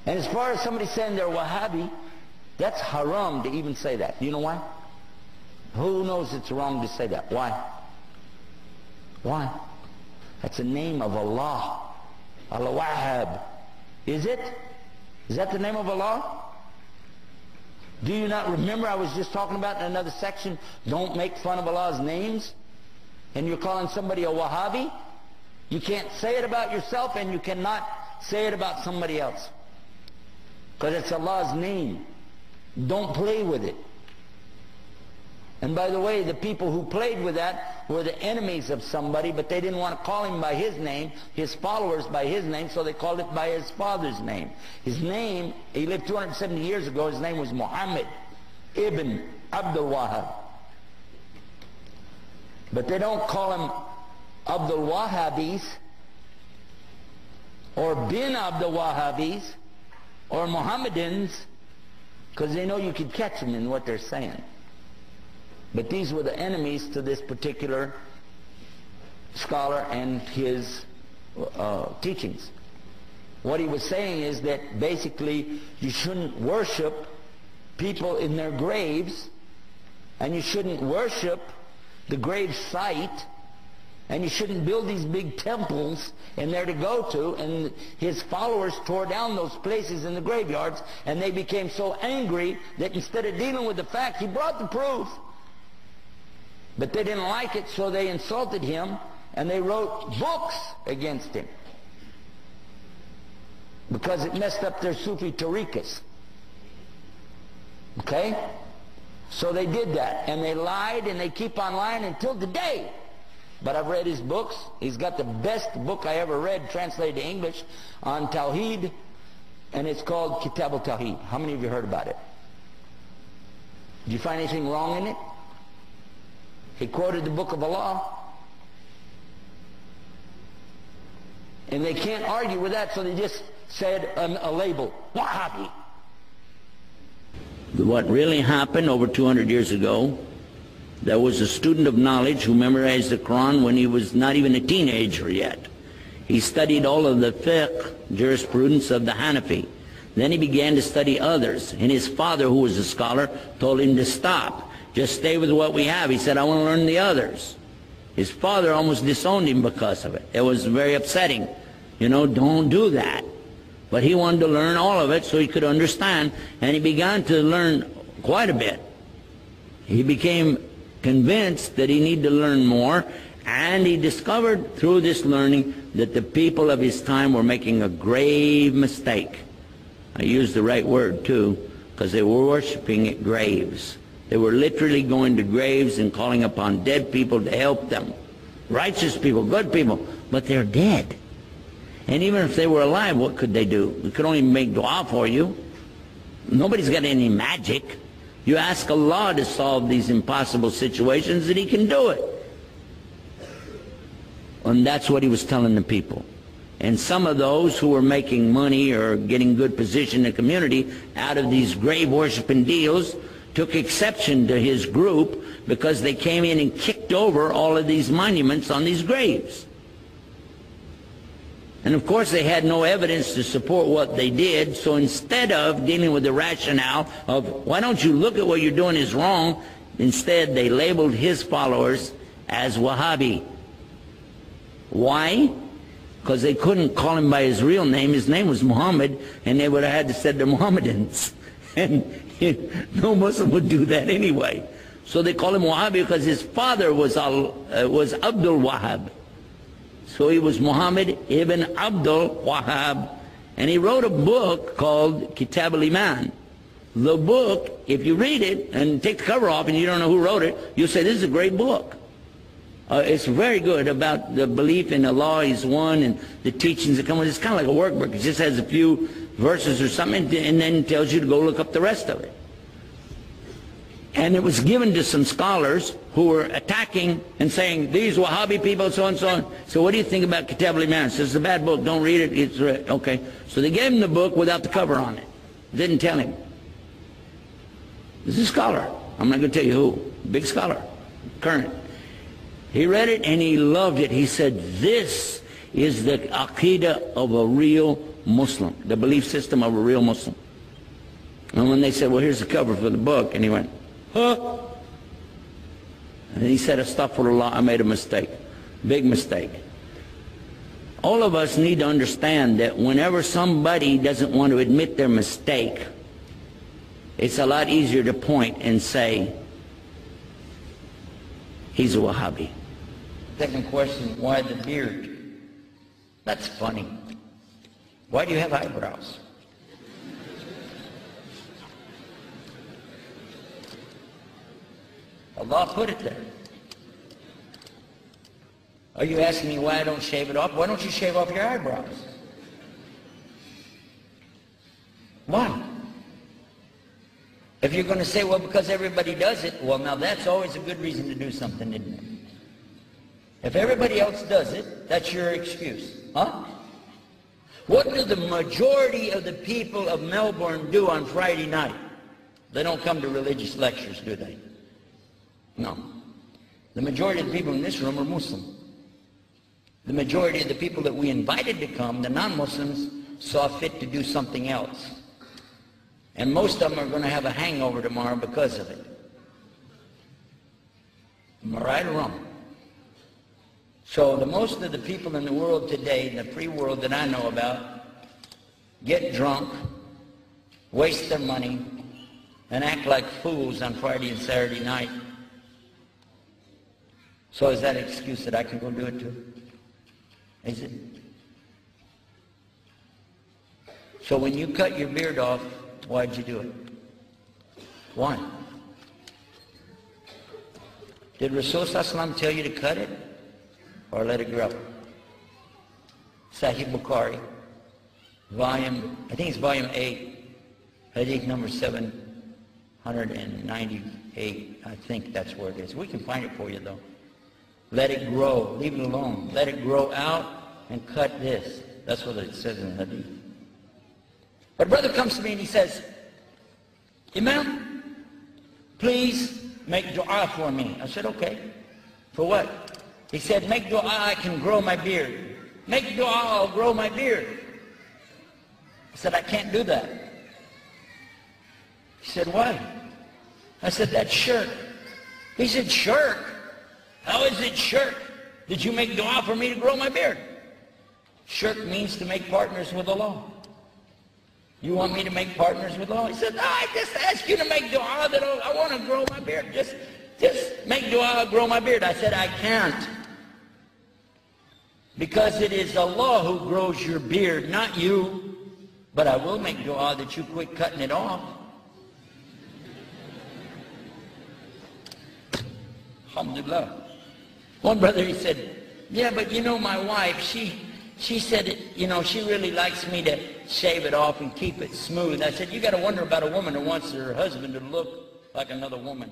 And as far as somebody saying they're Wahhabi, that's haram to even say that. Do you know why? Who knows it's wrong to say that? Why? Why? That's the name of Allah. Al-Wahhab. Is it? Is that the name of Allah? Do you not remember I was just talking about in another section, don't make fun of Allah's names? And you're calling somebody a Wahhabi? You can't say it about yourself, and you cannot say it about somebody else. Because it's Allah's name. Don't play with it. And by the way, the people who played with that were the enemies of somebody, but they didn't want to call him by his name, his followers by his name, so they called it by his father's name. His name, he lived 270 years ago, his name was Muhammad ibn Abdul Wahhab. But they don't call him Abdul Wahhabis, or bin Abdul Wahhabis, or Mohammedans, because they know you could catch them in what they're saying. But these were the enemies to this particular scholar and his teachings. What he was saying is that basically you shouldn't worship people in their graves, and you shouldn't worship the grave site, and you shouldn't build these big temples in there to go to. And his followers tore down those places in the graveyards, and they became so angry that instead of dealing with the fact, he brought the proof. But they didn't like it, so they insulted him, and they wrote books against him, because it messed up their Sufi tariqas. Okay? So they did that, and they lied, and they keep on lying until today. But I've read his books. He's got the best book I ever read, translated to English, on Tawheed, and it's called Kitab al-Tawheed. How many of you heard about it? Did you find anything wrong in it? He quoted the book of Allah. And they can't argue with that, so they just said a label, Wahhabi. What really happened over 200 years ago, there was a student of knowledge who memorized the Quran when he was not even a teenager yet. He studied all of the fiqh, jurisprudence of the Hanafi. Then he began to study others, and his father, who was a scholar, told him to stop. Just stay with what we have. He said, I want to learn the others. His father almost disowned him because of it. It was very upsetting. You know, don't do that. But he wanted to learn all of it so he could understand, and he began to learn quite a bit. He became convinced that he needed to learn more, and he discovered through this learning that the people of his time were making a grave mistake. I used the right word too, because they were worshiping at graves. They were literally going to graves and calling upon dead people to help them. Righteous people, good people, but they're dead. And even if they were alive, what could they do? We could only make dua for you. Nobody's got any magic. You ask Allah to solve these impossible situations, and He can do it. And that's what he was telling the people. And some of those who were making money or getting good position in the community out of these grave worshiping deals took exception to his group, because they came in and kicked over all of these monuments on these graves. And of course they had no evidence to support what they did, so instead of dealing with the rationale of, why don't you look at what you're doing is wrong, instead they labeled his followers as Wahhabi. Why? Because they couldn't call him by his real name. His name was Muhammad, and they would have had to say they're Mohammedans. And no Muslim would do that anyway. So they call him Wahhabi because his father was Abdul Wahhab. So he was Muhammad ibn Abdul Wahhab, and he wrote a book called Kitab al-Iman. The book, if you read it and take the cover off and you don't know who wrote it, you'll say, this is a great book. It's very good about the belief in Allah is one and the teachings that come with it. It's kind of like a workbook. It just has a few verses or something, and then tells you to go look up the rest of it. And it was given to some scholars who were attacking and saying, these Wahhabi people, so and so on. So what do you think about Kitab al-Iman? It says, it's a bad book, don't read it. It's okay. So they gave him the book without the cover on it. Didn't tell him. This is a scholar. I'm not going to tell you who. Big scholar. Current. He read it and he loved it. He said, this is the aqidah of a real Muslim, the belief system of a real Muslim. And when they said, well, here's the cover for the book, and he went, huh? And he said, astaghfirullah, I made a mistake, big mistake. All of us need to understand that whenever somebody doesn't want to admit their mistake, it's a lot easier to point and say, he's a Wahhabi. Second question, why the beard? That's funny. Why do you have eyebrows? Allah put it there. Are you asking me why I don't shave it off? Why don't you shave off your eyebrows? Why? If you're going to say, well, because everybody does it, well, now that's always a good reason to do something, isn't it? If everybody else does it, that's your excuse. Huh? What do the majority of the people of Melbourne do on Friday night? They don't come to religious lectures, do they? No. The majority of the people in this room are Muslim. The majority of the people that we invited to come, the non-Muslims, saw fit to do something else. And most of them are going to have a hangover tomorrow because of it. Am I right or wrong? So the most of the people in the world today, in the free world that I know about, get drunk, waste their money, and act like fools on Friday and Saturday night. So is that an excuse that I can go do it too? Is it? So when you cut your beard off, why'd you do it? Why? Did Rasul Sallallahu tell you to cut it or let it grow? Sahih Bukhari, volume, I think it's volume 8, hadith number 798. I think that's where it is. We can find it for you though. Let it grow. Leave it alone. Let it grow out and cut this. That's what it says in the hadith. But a brother comes to me and he says, Imam, please make dua for me. I said, okay. For what? He said, make dua, I can grow my beard. Make dua, I'll grow my beard. I said, I can't do that. He said, why? I said, that's shirk. He said, shirk? How is it shirk? Did you make dua for me to grow my beard? Shirk means to make partners with Allah. You want me to make partners with Allah? He said, no, I just asked you to make dua that I want to grow my beard. Just make dua, I'll grow my beard. I said, I can't. Because it is Allah who grows your beard, not you. But I will make dua that you quit cutting it off. Alhamdulillah. One brother, he said, yeah, but you know my wife, she said, you know, she really likes me to shave it off and keep it smooth. I said, you got to wonder about a woman who wants her husband to look like another woman.